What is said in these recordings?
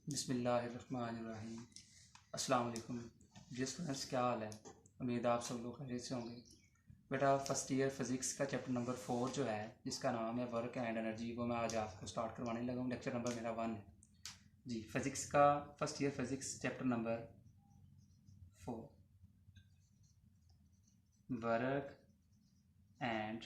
बिस्मिल्लाहिर्रहमानिर्रहीम। अस्सलाम वालेकुम डियर स्टूडेंट्स, क्या हाल है? उम्मीद है आप सब लोग खैरियत से होंगे। बेटा फर्स्ट ईयर फिज़िक्स का चैप्टर नंबर 4 जो है, जिसका नाम है वर्क एंड एनर्जी, वो मैं आज आपको स्टार्ट करवाने लगा हूँ। लेक्चर नंबर मेरा 1 है जी। फिज़िक्स का first year physics chapter number 4, work and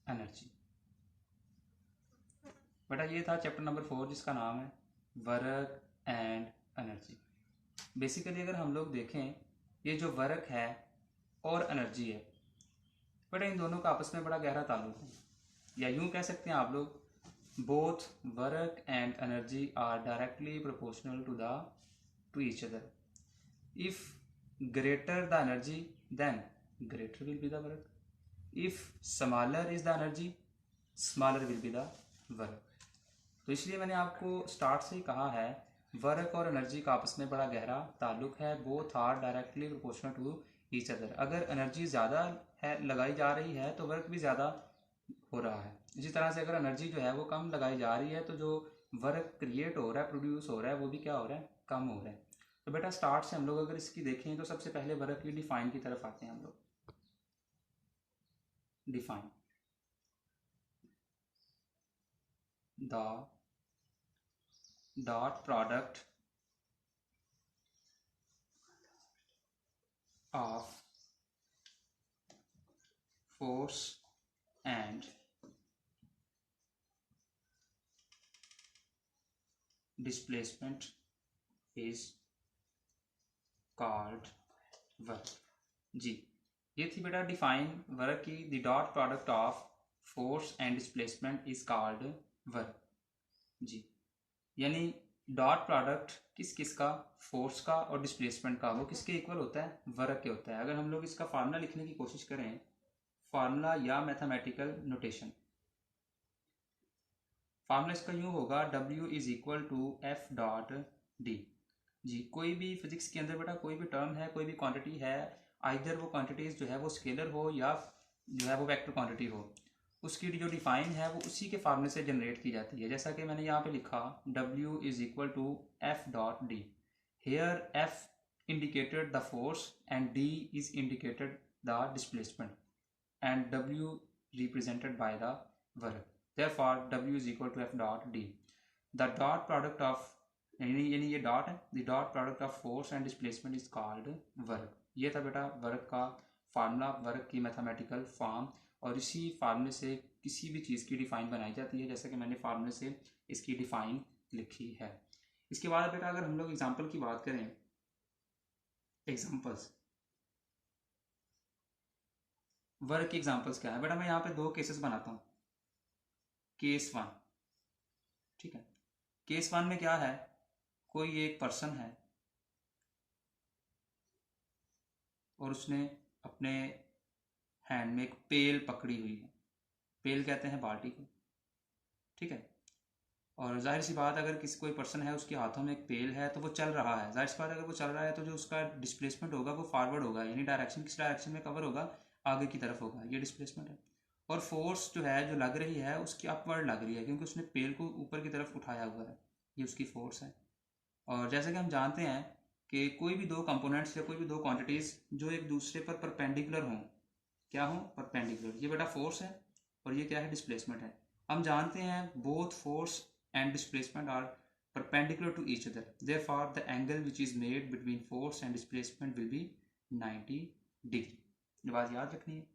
energy. बेटा ये था चैप्टर नंबर 4 जिसका नाम है वर्क एंड एनर्जी। बेसिकली अगर हम लोग देखें, ये जो वर्क है और एनर्जी है, बेटा इन दोनों का आपस में बड़ा गहरा ताल्लुक है, या यूं कह सकते हैं आप लोग, both work and energy are directly proportional to each other. If greater the energy, then greater will be the work. If smaller is the energy, smaller will be the work. तो इसलिए मैंने आपको स्टार्ट से ही कहा है, work और energy का आपस में बड़ा गहरा ताल्लुक है। Both are directly proportional to each other. अगर एनर्जी ज़्यादा है लगाई जा रही है तो वर्क भी ज़्यादा हो रहा है। इसी तरह से अगर एनर्जी जो है वो कम लगाई जा रही है तो जो वर्क क्रिएट हो रहा है, प्रोड्यूस हो रहा है, वो भी क्या हो रहा है, कम हो रहा है। तो बेटा स्टार्ट से हम लोग अगर इसकी देखें तो सबसे पहले वर्क की डिफाइन की तरफ आते हैं हम लोग। Define the dot product of force and displacement is called work. जी, ये थी बेटा डिफाइन वर्क की। The dot product of force and displacement is called work. जी, यानी डॉट प्रोडक्ट किस किस का, फोर्स का और डिस्प्लेसमेंट का, वो किसके इक्वल होता है, वर्क के होता है। अगर हम लोग इसका फार्मूला लिखने की कोशिश करें, फार्मूला या मैथमेटिकल नोटेशन, फार्मूला इसका यूँ होगा, W is equal to F dot D. जी, कोई भी फिजिक्स के अंदर बेटा कोई भी टर्म है, कोई भी क्वांटिटी है, आइदर वो क्वांटिटीज जो है वो स्केलर हो या जो है वो वेक्टर क्वांटिटी हो, उसकी जो डिफाइन है वो उसी के फार्मूले से जनरेट की जाती है। जैसा कि मैंने यहाँ पे लिखा, W is equal to F dot D. Here F indicated the force and D is indicated the displacement and W represented by the work. Therefore W is equal to F dot D. The dot product of यानी ये dot है, the dot product of force and displacement is called work. ये था बेटा work का formula, work की mathematical form. और इसी फार्मूले से किसी भी चीज़ की डिफाइन बनाई जाती है, जैसा कि मैंने फार्मूले से इसकी डिफाइन लिखी है। इसके बाद बेटा अगर हम लोग एग्जाम्पल की बात करें, एग्जाम्पल्स, वर्क के एग्जाम्पल्स क्या है बेटा, मैं यहाँ पे 2 केसेस बनाता हूँ। केस 1, ठीक है। केस 1 में क्या है, कोई एक पर्सन है और उसने अपने हैंड में एक पेल पकड़ी हुई है। पेल कहते हैं बाल्टी को, ठीक है। और जाहिर सी बात, अगर किसी कोई पर्सन है उसके हाथों में एक पेल है तो वो चल रहा है। जाहिर सी बात, अगर वो चल रहा है तो जो उसका डिस्प्लेसमेंट होगा वो फॉरवर्ड होगा, यानी डायरेक्शन किस डायरेक्शन में कवर होगा, आगे की तरफ होगा। ये डिस्प्लेसमेंट है। और फोर्स जो है जो लग रही है उसकी अपवर्ड लग रही है, क्योंकि उसने पेल को ऊपर की तरफ उठाया हुआ है। ये उसकी फोर्स है। और जैसे कि हम जानते हैं कि कोई भी 2 कंपोनेंट्स या कोई भी 2 क्वांटिटीज जो एक दूसरे पर परपेंडिकुलर हों, क्या हों, परपेंडिकुलर, ये बेटा फोर्स है और ये क्या है, डिस्प्लेसमेंट है। हम जानते हैं both force and displacement are perpendicular to each other, therefore the angle which is made between force and displacement will be 90 degree. ये बात याद रखनी है।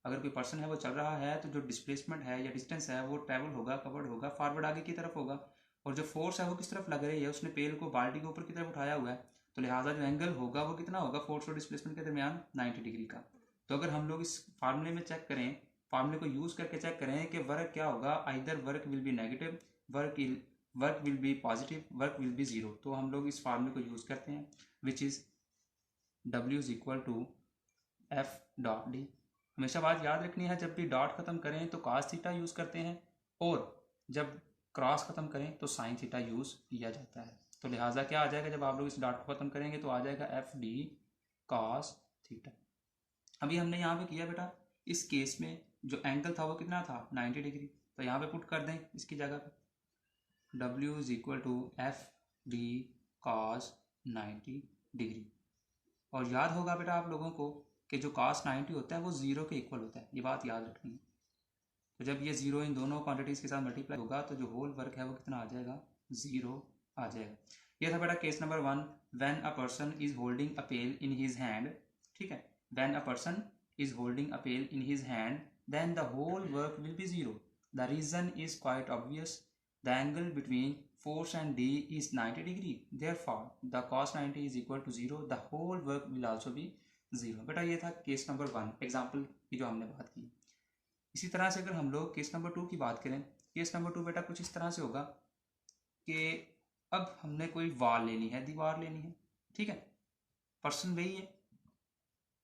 अगर कोई पर्सन है वो चल रहा है तो जो डिस्प्लेसमेंट है या डिस्टेंस है वो ट्रेवल होगा, कवर्ड होगा, फॉरवर्ड आगे की तरफ होगा। और जो फोर्स है वो किस तरफ लग रही है, उसने पेल को बाल्टी के ऊपर की तरफ उठाया हुआ है, तो लिहाजा जो एंगल होगा वो कितना होगा, फोर्स और डिस्प्लेसमेंट के दरमियान 90 डिग्री का। तो अगर हम लोग इस फार्मूले में चेक करें, फार्मूले को यूज करके चेक करें कि वर्क क्या होगा, either work will be negative, work will be positive, work will be zero. तो हम लोग इस फार्मूले को यूज करते हैं, which is W is equal to F dot D. हमेशा बात याद रखनी है, जब भी डॉट खत्म करें तो cos थीटा यूज करते हैं, और जब क्रॉस खत्म करें तो साइन थीटा यूज किया जाता है। तो लिहाजा क्या आ जाएगा, जब आप लोग इस डॉट को खत्म करेंगे तो आ जाएगा एफ डी cos थीटा। अभी हमने यहाँ पे किया बेटा, इस केस में जो एंगल था वो कितना था, 90 डिग्री। तो यहाँ पे पुट कर दें इसकी जगह पे, W is equal to F D cos 90 degree. और याद होगा बेटा आप लोगों को कि जो cos 90 होता है वो ज़ीरो के इक्वल होता है, ये बात याद रखनी है। तो जब ये ज़ीरो इन दोनों क्वांटिटीज़ के साथ मल्टीप्लाई होगा तो जो होल वर्क है वो कितना आ जाएगा, ज़ीरो आ जाएगा। ये था बेटा case number 1, when a person is holding a pail in his hand. ठीक है, when a person is holding a pail in his hand then the whole work will be zero. The reason is quite obvious, the angle between force and D is 90 degree, therefore the cos 90 is equal to 0, the whole work will also be 0। बेटा ये था case number 1 example की जो हमने बात की। इसी तरह से अगर हम लोग केस नंबर 2 की बात करें, केस नंबर 2 बेटा कुछ इस तरह से होगा कि अब हमने कोई वाल लेनी है, दीवार लेनी है। ठीक है, पर्सन वही है।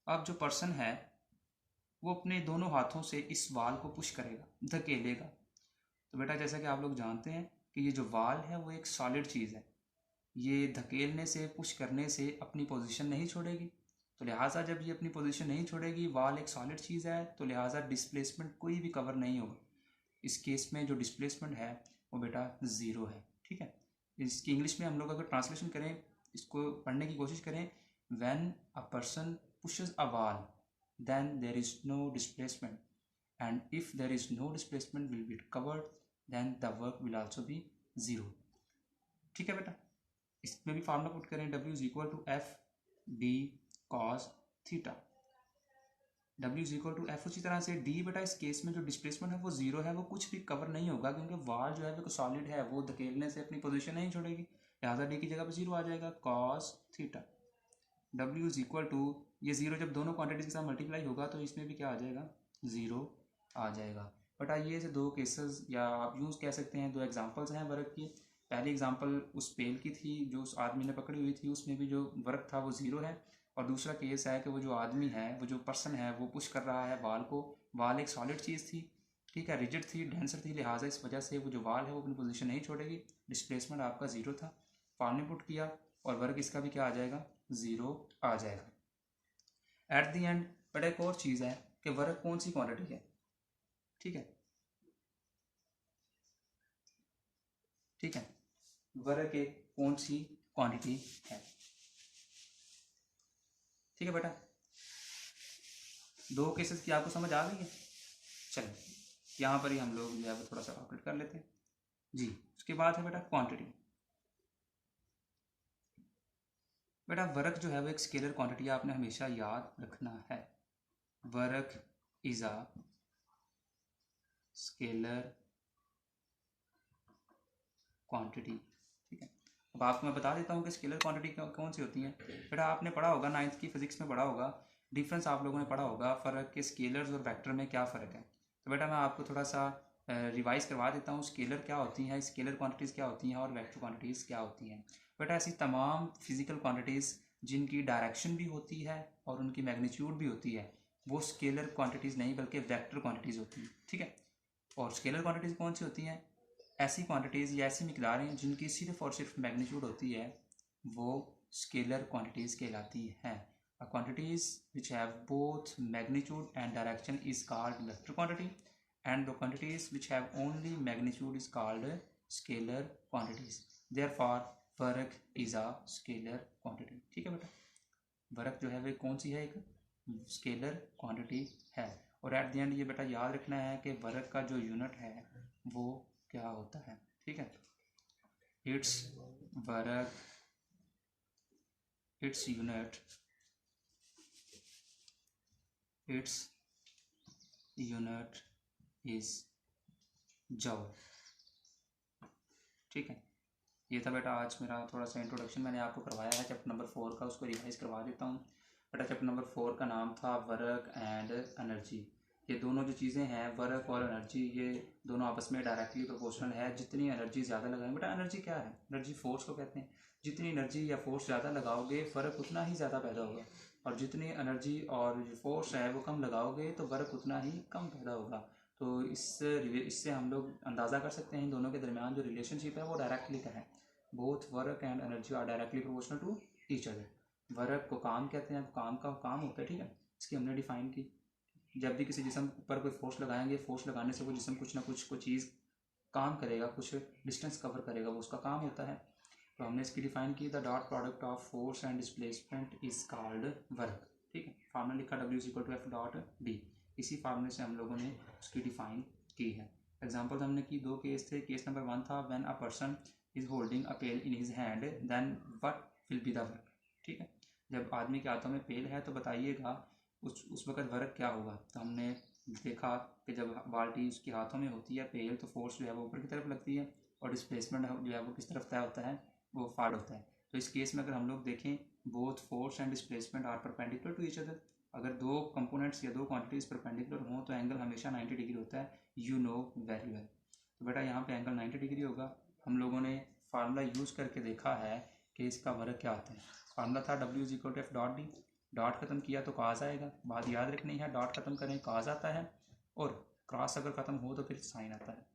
अब जो पर्सन है वो अपने दोनों हाथों से इस वाल को पुश करेगा, धकेलेगा। तो बेटा जैसा कि आप लोग जानते हैं कि ये जो वाल है वो एक सॉलिड चीज़ है, ये धकेलने से पुश करने से अपनी पोजीशन नहीं छोड़ेगी। तो लिहाजा जब ये अपनी पोजीशन नहीं छोड़ेगी, वाल एक सॉलिड चीज़ है, तो लिहाजा डिस्प्लेसमेंट कोई भी कवर नहीं होगा। इस केस में जो डिस्प्लेसमेंट है वो बेटा ज़ीरो है। ठीक है, इसकी इंग्लिश में हम लोग अगर ट्रांसलेशन करें, इसको पढ़ने की कोशिश करें, when a person pushes a wall then there is no displacement, and if there is no displacement will be covered, then the work will also be zero. ठीक है बेटा, इसमें भी फार्मूला पुट करें, W is equal to F D cos theta. W is equal to F. उसी तरह से D बेटा इस केस में जो डिस्प्लेसमेंट है वो जीरो है, वो कुछ भी कवर नहीं होगा क्योंकि वाल जो है वो सॉलिड है, वो धकेलने से अपनी पोजीशन नहीं छोड़ेगी, लिहाजा D की जगह पर जीरो आ जाएगा, cos theta. W is equal to, ये जीरो जब दोनों क्वांटिटीज के साथ मल्टीप्लाई होगा तो इसमें भी क्या आ जाएगा, जीरो आ जाएगा। बेटा ये से दो केसेस या आप यूज़ कह सकते हैं, दो एग्जांपल्स हैं वर्क की। पहली एग्जांपल उस पेल की थी जो उस आदमी ने पकड़ी हुई थी, उसमें भी जो वर्क था वो ज़ीरो है। और दूसरा केस है कि वो जो आदमी है, वो जो पर्सन है, वो पुश कर रहा है वाल को। वाल एक सॉलिड चीज़ थी, ठीक है, रिजिड थी, डेंसर थी, लिहाजा इस वजह से वो जो वाल है वो अपनी पोजीशन नहीं छोड़ेगी, डिस्प्लेसमेंट आपका ज़ीरो था। फार्मूला पुट किया और वर्क इसका भी क्या आ जाएगा, ज़ीरो आ जाएगा। एट द एंड बेटा एक और चीज़ है कि वर्क कौन सी क्वांटिटी है। ठीक है, ठीक है, वर्क एक कौन सी क्वांटिटी है। ठीक है बेटा, दो केसेस की आपको समझ आ गई है। चलिए यहाँ पर ही हम लोग जो है वो थोड़ा सा कैलकुलेट कर लेते हैं जी। उसके बाद है बेटा क्वांटिटी। बेटा वर्क जो है वो एक स्केलर क्वांटिटी है, आपने हमेशा याद रखना है। Work is a scalar quantity. ठीक है, अब आपको मैं बता देता हूँ कि स्केलर क्वांटिटी कौन सी होती है। बेटा आपने पढ़ा होगा, 9th की फिजिक्स में पढ़ा होगा, डिफरेंस आप लोगों ने पढ़ा होगा फ़र्क के स्केलर्स और वेक्टर में क्या फ़र्क है। तो बेटा मैं आपको थोड़ा सा रिवाइज करवा देता हूँ, स्केलर क्या होती हैं, स्केलर क्वांटिटीज़ क्या होती हैं और वेक्टर क्वांटिटीज़ क्या होती हैं। बेटा ऐसी तमाम फिजिकल क्वांटिटीज़ जिनकी डायरेक्शन भी होती है और उनकी मैग्नीट्यूड भी होती है, वो स्केलर क्वांटिटीज़ नहीं बल्कि वेक्टर क्वांटिटीज़ होती हैं। ठीक है, और स्केलर क्वांटिटीज़ कौन सी होती हैं, ऐसी क्वांटिटीज़ या ऐसी मिकदारें जिनकी सिर्फ और सिर्फ मैग्नीट्यूड होती है, वो स्केलर क्वांटिटीज़ कहलाती हैं। Quantities which have both magnitude and direction is called vector quantity, and the quantities which have only magnitude is called scalar quantities. Therefore work is a scalar quantity. ठीक है बेटा, work जो है वो कौन सी है, एक स्केलर क्वांटिटी है। और एट द एंड ये बेटा याद रखना है कि वर्क का जो यूनिट है वो क्या होता है। ठीक है, it's work, its unit, its unit is जॉल। ठीक है, ये था बेटा आज मेरा थोड़ा सा इंट्रोडक्शन मैंने आपको करवाया है चैप्टर नंबर 4 का, उसको रिवाइज करवा देता हूँ। बेटा चैप्टर नंबर 4 का नाम था वर्क एंड एनर्जी। ये दोनों जो चीज़ें हैं, वर्क और एनर्जी, ये दोनों आपस में डायरेक्टली प्रोपोर्शनल है। जितनी एनर्जी ज़्यादा लगाएंगे, बेटा एनर्जी क्या है, एनर्जी फोर्स को कहते हैं। जितनी एनर्जी या फोर्स ज़्यादा लगाओगे वर्क उतना ही ज़्यादा पैदा होगा, और जितनी एनर्जी और फोर्स है वो कम लगाओगे तो वर्क उतना ही कम पैदा होगा। तो इससे हम लोग अंदाज़ा कर सकते हैं इन दोनों के दरमियान जो रिलेशनशिप है वो डायरेक्टली का है। Both work and energy are directly proportional to each other. Work को काम कहते हैं, काम का काम होता है। ठीक है, इसकी हमने डिफाइन की, जब भी किसी जिस्म पर कोई फोर्स लगाएंगे, फोर्स लगाने से वो जिस्म कुछ ना कुछ कोई चीज़ काम करेगा, कुछ डिस्टेंस कवर करेगा, वो उसका काम होता है। तो हमने इसकी डिफाइन की, the dot product of force and displacement is called work. ठीक है, फार्मूला लिखा W=F.D। इसी फार्मूले से हम लोगों ने उसकी डिफाइन की है। एग्जाम्पल हमने की, 2 केस थे। केस नंबर 1 था, when a person is holding a pail in his hand then what will be the work. ठीक है, जब आदमी के हाथों में पेल है तो बताइएगा उस वक्त वर्क क्या होगा। तो हमने देखा कि जब बाल्टी उसके हाथों में होती है पेल, तो फोर्स जो है वो ऊपर की तरफ लगती है और डिस्प्लेसमेंट जो है वो किस तरफ तय होता है, वो फॉरवर्ड होता है। तो इस केस में अगर हम लोग देखें, both force and displacement are perpendicular to each other. अगर 2 कंपोनेंट्स या 2 क्वांटिटीज परपेंडिकुलर हों तो एंगल हमेशा 90 डिग्री होता है, यू नो वेरी वेल। तो बेटा यहाँ पे एंगल 90 डिग्री होगा। हम लोगों ने फार्मूला यूज़ करके देखा है कि इसका वर्क क्या आता है। फार्मूला था W=F.D। डॉट खत्म किया तो काज आएगा, बात याद रखनी है, डॉट खत्म करें काज आता है, और क्रॉस अगर खत्म हो तो फिर साइन आता है।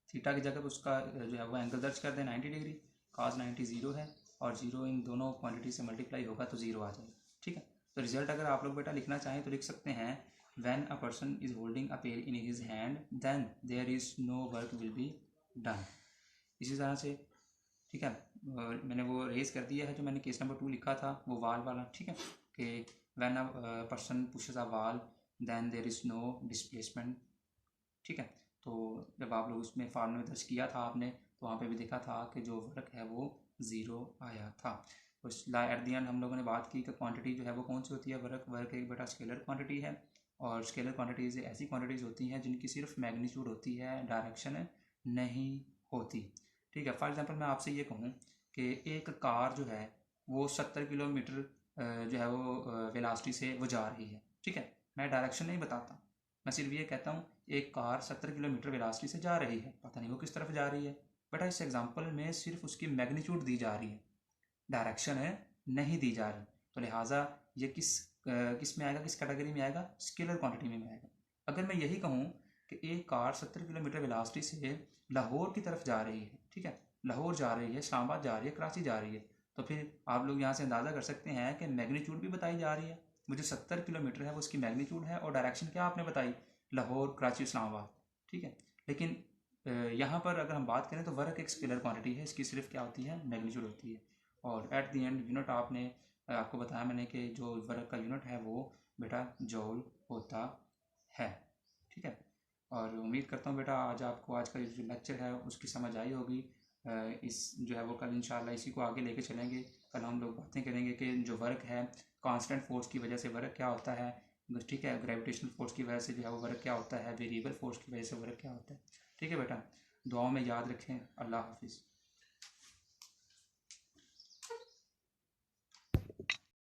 थीटा की जगह पर उसका जो है वो एंगल दर्ज कर दें 90 डिग्री। काज 90 0 है, और 0 इन दोनों क्वांटिटी से मल्टीप्लाई होगा तो 0 आ जाएगा। ठीक है, तो रिजल्ट अगर आप लोग बेटा लिखना चाहें तो लिख सकते हैं, when a person is holding a pail in his hand then there is no work will be done. इसी तरह से, ठीक है, मैंने वो रेज कर दिया है जो मैंने केस नंबर 2 लिखा था, वो वाल वाला। ठीक है, कि when a person pushes a wall then there is no displacement. ठीक है, तो जब आप लोग उसमें फार्मूला में दर्ज किया था आपने, तो वहाँ पे भी देखा था कि जो वर्क है वो 0 आया था। तो एट दी एंड हम लोगों ने बात की कि क्वांटिटी जो है वो कौन सी होती है, वर्क एक बेटा स्केलर क्वांटिटी है, और स्केलर क्वांटिटीज़ ऐसी क्वांटिटीज़ होती हैं जिनकी सिर्फ मैग्नीट्यूड होती है, डायरेक्शन नहीं होती। ठीक है, फॉर एग्जांपल मैं आपसे ये कहूँ कि एक कार जो है वो 70 किलोमीटर जो है वो वेलोसिटी से वो जा रही है। ठीक है, मैं डायरेक्शन नहीं बताता, मैं सिर्फ ये कहता हूँ एक कार 70 किलोमीटर वेलोसिटी से जा रही है, पता नहीं वो किस तरफ जा रही है। बेटा इस एग्जांपल में सिर्फ उसकी मैग्नीट्यूड दी जा रही है, डायरेक्शन है नहीं दी जा रही। तो लिहाजा ये किस में आएगा, किस कैटेगरी में आएगा, स्केलर क्वांटिटी में आएगा। अगर मैं यही कहूँ कि एक कार 70 किलोमीटर वेलोसिटी से लाहौर की तरफ जा रही है, ठीक है, लाहौर जा रही है, इस्लामाबाद जा रही है, कराची जा रही है, तो फिर आप लोग यहाँ से अंदाज़ा कर सकते हैं कि मैग्नीट्यूड भी बताई जा रही है। वो जो 70 किलोमीटर है वो उसकी मैग्नीट्यूड है, और डायरेक्शन क्या आपने बताई, लाहौर, कराची, इस्लामाबाद। ठीक है, लेकिन यहाँ पर अगर हम बात करें तो वर्क एक स्केलर क्वांटिटी है, इसकी सिर्फ क्या होती है, मैग्नीट्यूड होती है। और एट दी एंड यूनिट आपको बताया मैंने कि जो वर्क का यूनिट है वो बेटा जॉल होता है। ठीक है, और उम्मीद करता हूँ बेटा आज का जो लेक्चर है उसकी समझ आई होगी। इस जो है वो कल इंशाल्लाह इसी को आगे लेके चलेंगे। कल हम लोग बातें करेंगे कि जो वर्क है, कांस्टेंट फोर्स की वजह से वर्क क्या होता है, ठीक है, ग्रेविटेशनल फोर्स की वजह से जो है वो वर्क क्या होता है, वेरिएबल फोर्स की वजह से वर्क क्या होता है। ठीक है बेटा, दुआओं में याद रखें। अल्लाह हाफिज़।